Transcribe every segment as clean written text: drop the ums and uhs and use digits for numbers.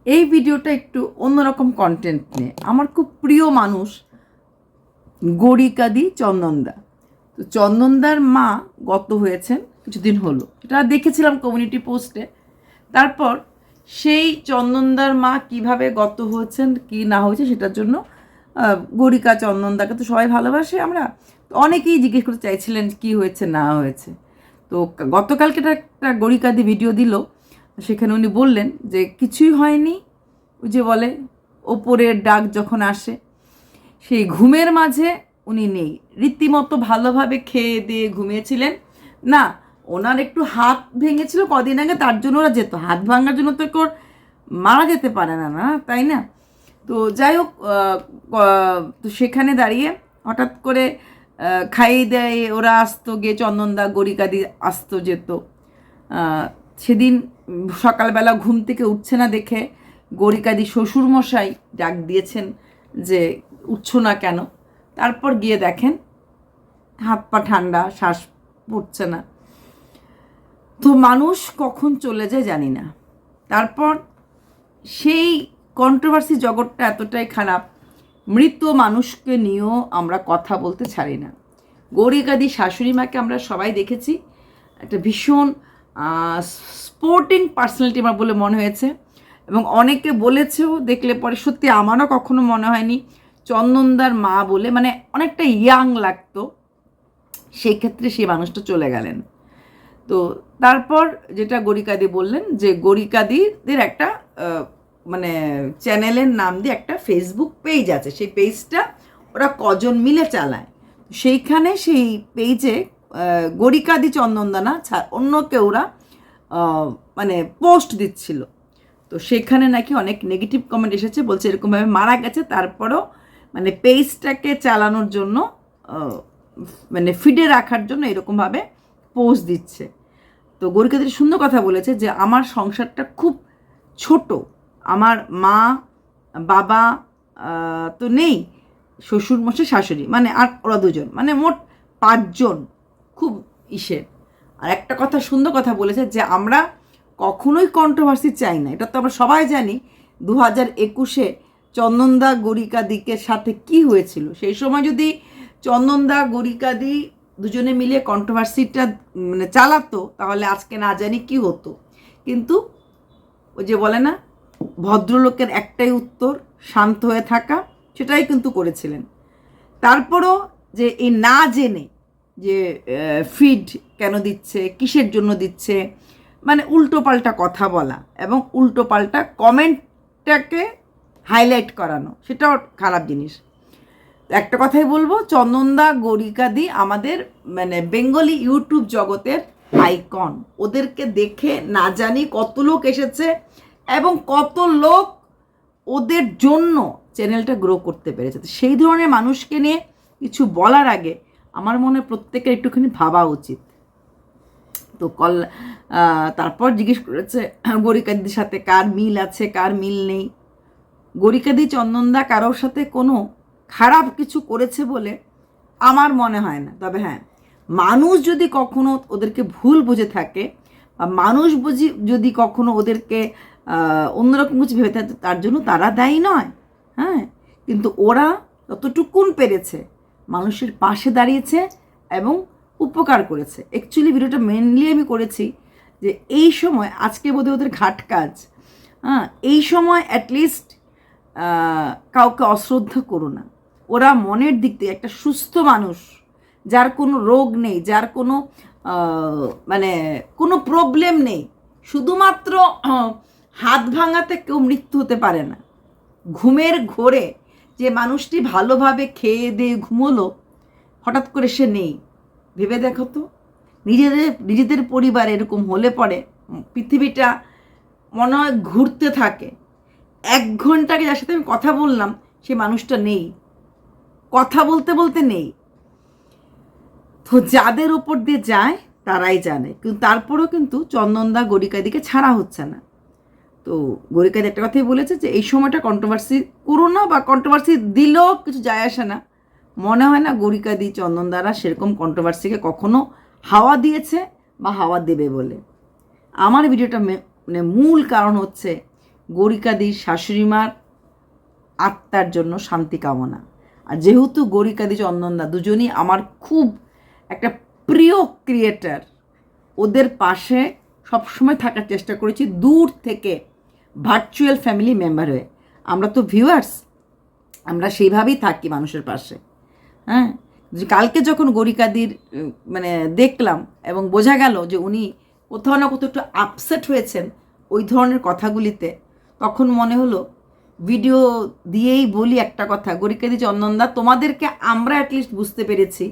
এই ভিডিওটা একটু অন্যরকম কন্টেন্ট নিয়ে। আমার খুব প্রিয় মানুষ গরিকাদি চন্দনদা। তো চন্দনদার মা গত হয়েছেন কিছুদিন হলো, এটা দেখেছিলাম কমিউনিটি পোস্টে। তারপর সেই চন্দনদার মা কিভাবে গত হয়েছেন কি না হয়েছে সেটার জন্য গরিকা চন্দনদাকে তো সবাই ভালোবাসে, আমরা তো অনেকেই জিজ্ঞেস করতে চাইছিলেন কি হয়েছে না হয়েছে। তো গতকালকে একটা গরিকাদি ভিডিও দিল, সেখানে উনি বললেন যে কিছুই হয়নি। ওই যে বলে ওপরের ডাক যখন আসে, সেই ঘুমের মাঝে উনি নেই। রীতিমতো ভালোভাবে খেয়ে দিয়ে ঘুমিয়েছিলেন না, ওনার একটু হাত ভেঙেছিল কদিন আগে, তার জন্য ওরা যেত। হাত ভাঙার জন্য তো কেউ মারা যেতে পারে না, না তাই না? তো যাই হোক, তো সেখানে দাঁড়িয়ে হঠাৎ করে খাইয়ে দেয় ওরা আসতো, গিয়ে চন্দনদা গরিকাদি আসতো যেত। সেদিন সকালবেলা ঘুম থেকে উঠছে না দেখে গরিকাদি শ্বশুরমশাই ডাক দিয়েছেন যে উঠছো না কেন। তারপর গিয়ে দেখেন হাত পা ঠান্ডা, শ্বাস পড়ছে না। তো মানুষ কখন চলে যায় জানি না। তারপর সেই কন্ট্রোভার্সি জগৎটা এতটাই খারাপ, মৃত মানুষকে নিয়েও আমরা কথা বলতে ছাড়ি না। গৌরিকাদি শাশুড়ি মাকে আমরা সবাই দেখেছি, একটা ভীষণ স্পোর্টিং পার্সোনালিটি আমার বলে মনে হয়েছে, এবং অনেকে বলেছেও দেখলে পরে। সত্যি আমারও কখনো মনে হয়নি চন্দনদার মা বলে, মানে অনেকটা ইয়াং লাগতো। সেই ক্ষেত্রে সেই মানুষটা চলে গেলেন। তো তারপর যেটা গরিকাদি বললেন যে গরিকাদিদের একটা মানে চ্যানেলের নাম দিয়ে একটা ফেসবুক পেজ আছে, সেই পেজটা ওরা কজন মিলে চালায়। সেইখানে সেই পেজে গরিকাদি চন্দনদানা অন্য কেউরা মানে পোস্ট দিচ্ছিল। তো সেখানে নাকি অনেক নেগেটিভ কমেন্ট এসেছে, বলছে এরকমভাবে মারা গেছে, তারপরেও মানে পেজটাকে চালানোর জন্য মানে ফিডে রাখার জন্য এরকমভাবে পোস্ট দিচ্ছে। তো গরিকাদের সুন্দর কথা বলেছে যে আমার সংসারটা খুব ছোট, আমার মা বাবা তো নেই, শ্বশুর মশাই শাশুড়ি, মানে আর ওরা দুজন, মানে মোট 5 জন, খুব ইসের। আর একটা কথা সুন্দর কথা বলেছে যে আমরা কখনোই কন্ট্রোভার্সি চাই না। এটা তো আমরা সবাই জানি 2021-এ চন্দনদা গরিকাদিকের সাথে কি হয়েছিল। সেই সময় যদি চন্দনদা গরিকাদি দুজনে মিলে কন্ট্রোভার্সিটা মানে চালাতো, তাহলে আজকে না জানি কি হতো। কিন্তু ওই যে বলে না, ভদ্রলোকের একটাই উত্তর, শান্ত হয়ে থাকা, সেটাই কিন্তু করেছিলেন। তারপরও যে এই না জেনে যে ফিড কেন দিচ্ছে, কিসের জন্য দিচ্ছে, মানে উল্টোপাল্টা কথা বলা এবং উল্টোপাল্টা কমেন্টটাকে হাইলাইট করানো, সেটাও খারাপ জিনিস। একটা কথাই বলবো, চন্দনদা গরিকাদি আমাদের মানে বেঙ্গলি ইউটিউব জগতের আইকন। ওদেরকে দেখে না জানি কত লোক এসেছে এবং কত লোক ওদের জন্য চ্যানেলটা গ্রো করতে পেরেছে। সেই ধরনের মানুষকে নিয়ে কিছু বলার আগে আমার মনে প্রত্যেকের একটুখানি ভাবা উচিত। তো তারপর জিজ্ঞেস করেছে গরিকাদির সাথে কার মিল আছে কার মিল নেই। গরিকাদি চন্দনদা কারোর সাথে কোনো খারাপ কিছু করেছে বলে আমার মনে হয় না। তবে হ্যাঁ, মানুষ যদি কখনো ওদেরকে ভুল বুঝে থাকে বা মানুষ যদি কখনো ওদেরকে অন্যরকম কিছু ভেবে থাকে, তার জন্য তারা দায়ী নয়। হ্যাঁ, কিন্তু ওরা যতটুকুন পেরেছে মানুষের পাশে দাঁড়িয়েছে এবং উপকার করেছে। অ্যাকচুয়ালি ভিডিওটা মেনলি আমি করেছি যে এই সময়, আজকে বোধহয় ওদের ঘাট কাজ, হ্যাঁ, এই সময় অ্যাটলিস্ট কাউকে অশ্রদ্ধা করো না। ওরা মনের দিক থেকে একটা সুস্থ মানুষ, যার কোনো রোগ নেই, যার কোনো মানে কোনো প্রবলেম নেই, শুধুমাত্র হাত ভাঙাতে কেউ মৃত্যু হতে পারে না। ঘুমের ঘোরে যে মানুষটি ভালোভাবে খেয়ে দিয়ে ঘুমোলো, হঠাৎ করে সে নেই। ভেবে দেখো তো, নিজেদের পরিবার এরকম হলে পরে পৃথিবীটা মনে হয় ঘুরতে থাকে। 1 ঘন্টা আগে যার সাথে আমি কথা বললাম, সে মানুষটা নেই, কথা বলতে বলতে নেই। তো যাদের ওপর দিয়ে যায় তারাই জানে। কিন্তু তারপরেও কিন্তু চন্দনদা গরিকাদিকে ছাড়া হচ্ছে না। তো গরিকাদি একটা কথাই বলেছে যে এই সময়টা কন্ট্রোভার্সি করো না, বা কন্ট্রোভার্সি দিলেও কিছু যায় আসে না। মনে হয় না গরিকাদি চন্দনদারা সেরকম কন্ট্রোভার্সিকে কখনো হাওয়া দিয়েছে বা হাওয়া দেবে বলে। আমার ভিডিওটা মানে মূল কারণ হচ্ছে গরিকাদির শাশুড়ি মার আত্মার জন্য শান্তি কামনা। আর যেহেতু গরিকাদি চন্দনদা দুজনই আমার খুব একটা প্রিয় ক্রিয়েটার, ওদের পাশে সবসময় থাকার চেষ্টা করেছি দূর থেকে, ভার্চুয়াল ফ্যামিলি মেম্বার হয়ে। আমরা তো ভিউয়ার্স, আমরা সেইভাবেই থাকি মানুষের পাশে। হ্যাঁ, কালকে যখন গরিকাদির মানে দেখলাম এবং বোঝা গেল যে উনি কোথাও না কোথাও একটু আপসেট হয়েছেন ওই ধরনের কথাগুলিতে, তখন মনে হলো ভিডিও দিয়েই বলি একটা কথা, গরিকাদি চন্দনদা তোমাদেরকে আমরা অ্যাটলিস্ট বুঝতে পেরেছি,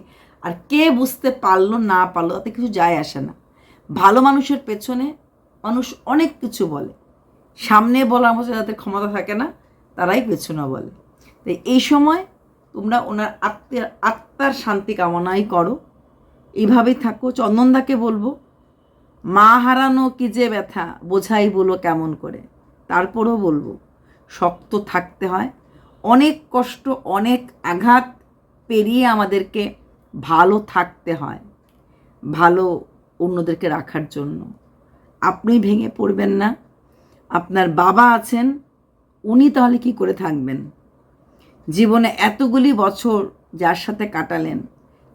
আর কে বুঝতে পারলো না পারলো তাতে কিছু যায় আসে না। ভালো মানুষের পেছনে মানুষ অনেক কিছু বলে, সামনে বলার মতো যাদের ক্ষমতা থাকে না তারাই পেছনে বলে। তাই এই সময় তোমরা ওনার আত্মার শান্তি কামনাই করো, এইভাবেই থাকো। চন্দনদাকে বলবো, মা হারানো কি যে ব্যথা বোঝাই বলো কেমন করে। তারপরও বলবো, শক্ত থাকতে হয়, অনেক কষ্ট অনেক আঘাত পেরিয়ে আমাদেরকে ভালো থাকতে হয়, ভালো অন্যদেরকে রাখার জন্য। আপনি ভেঙে পড়বেন না। আপনার বাবা আছেন, উনি তাহলে কি করে থাকবেন? জীবনে এতগুলি বছর যার সাথে কাটালেন,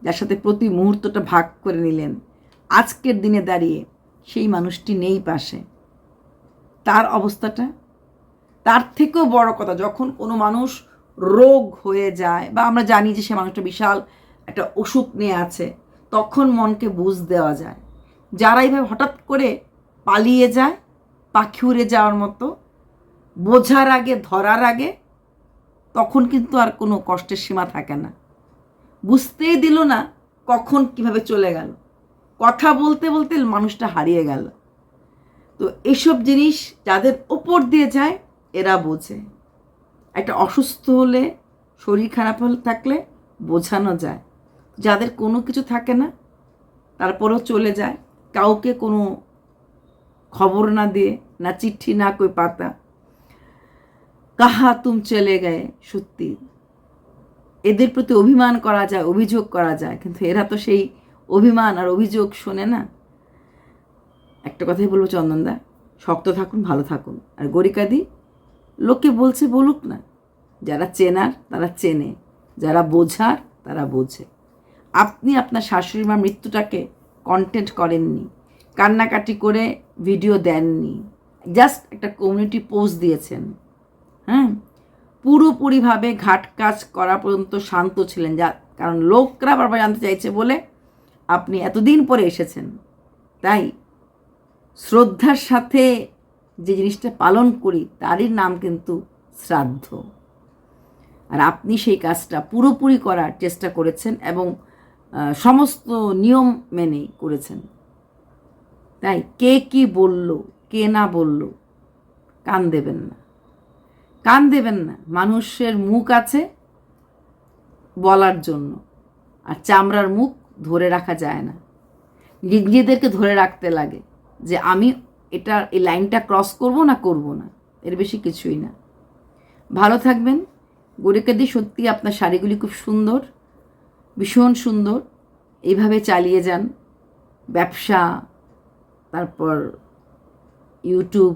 যার সাথে প্রতি মুহূর্তটা ভাগ করে নিলেন, আজকের দিনে দাঁড়িয়ে সেই মানুষটি নেই পাশে। তার অবস্থাটা, তার থেকেও বড় কথা, যখন কোনো মানুষ রোগ হয়ে যায় বা আমরা জানি যে সে মানুষটা বিশাল একটা অসুখ নিয়ে আছে, তখন মনকে বুঝ দেওয়া যায়। যারা এইভাবে হঠাৎ করে পালিয়ে যায় পাখি উড়ে যাওয়ার মতো, বোঝার আগে ধরার আগে, তখন কিন্তু আর কোনো কষ্টের সীমা থাকে না। বুঝতেই দিল না কখন কিভাবে চলে গেল, কথা বলতে বলতে মানুষটা হারিয়ে গেল। তো এইসব জিনিস যাদের ওপর দিয়ে যায় এরা বোঝে। একটা অসুস্থ হলে, শরীর খারাপ হলে থাকলে বোঝানো যায়। যাদের কোনো কিছু থাকে না তারপরেও চলে যায়, কাউকে কোনো খবর না দিয়ে, না চিঠি না কই পাতা, কাহা তুম চলে গেয়ে, সত্যি এদের প্রতি অভিমান করা যায়, অভিযোগ করা যায়, কিন্তু এরা তো সেই অভিমান আর অভিযোগ শোনে না। একটা কথাই বলবো চন্দনদা, শক্ত থাকুন, ভালো থাকুন। আর গরিকাদি, লোকে বলছে বলুক না, যারা চেনার তারা চেনে, যারা বোঝার তারা বোঝে। আপনি আপনার শাশুড়ি মার মৃত্যুটাকে কন্টেন্ট করেননি, কান্নাকাটি করে ভিডিও দেননি, জাস্ট একটা কমিউনিটি পোস্ট দিয়েছেন। হ্যাঁ, পুরোপুরিভাবে ঘাট কাজ করা পর্যন্ত শান্ত ছিলেন, যা কারণ লোকরা বারবার জানতে চাইছে বলে আপনি এতদিন পরে এসেছেন। তাই শ্রদ্ধার সাথে যে জিনিসটা পালন করি তারই নাম কিন্তু শ্রাদ্ধ। আর আপনি সেই কাজটা পুরোপুরি করার চেষ্টা করেছেন এবং সমস্ত নিয়ম মেনেই করেছেন। তাই কে কি বলল, কে না বলল, কান দেবেন না, কান দেবেন না। মানুষের মুখ আছে বলার জন্য, আর চামড়ার মুখ ধরে রাখা যায় না। নিজেদেরকে ধরে রাখতে লাগে যে আমি এটা এই লাইনটা ক্রস করব না, করব না, এর বেশি কিছুই না। ভালো থাকবেন। গরিকাদি, সত্যি আপনার শাড়িগুলি খুব সুন্দর, ভীষণ সুন্দর। এইভাবে চালিয়ে যান ব্যবসা, তারপর ইউটিউব।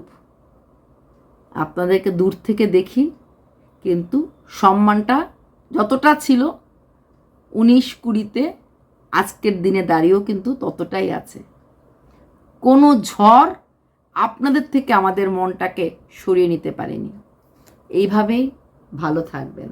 আপনাদেরকে দূর থেকে দেখি, কিন্তু সম্মানটা যতটা ছিল 19-20-তে, আজকের দিনে দাঁড়িয়েও কিন্তু ততটাই আছে। কোনো ঝড় আপনাদের থেকে আমাদের মনটাকে সরিয়ে নিতে পারেনি। এইভাবেই ভালো থাকবেন।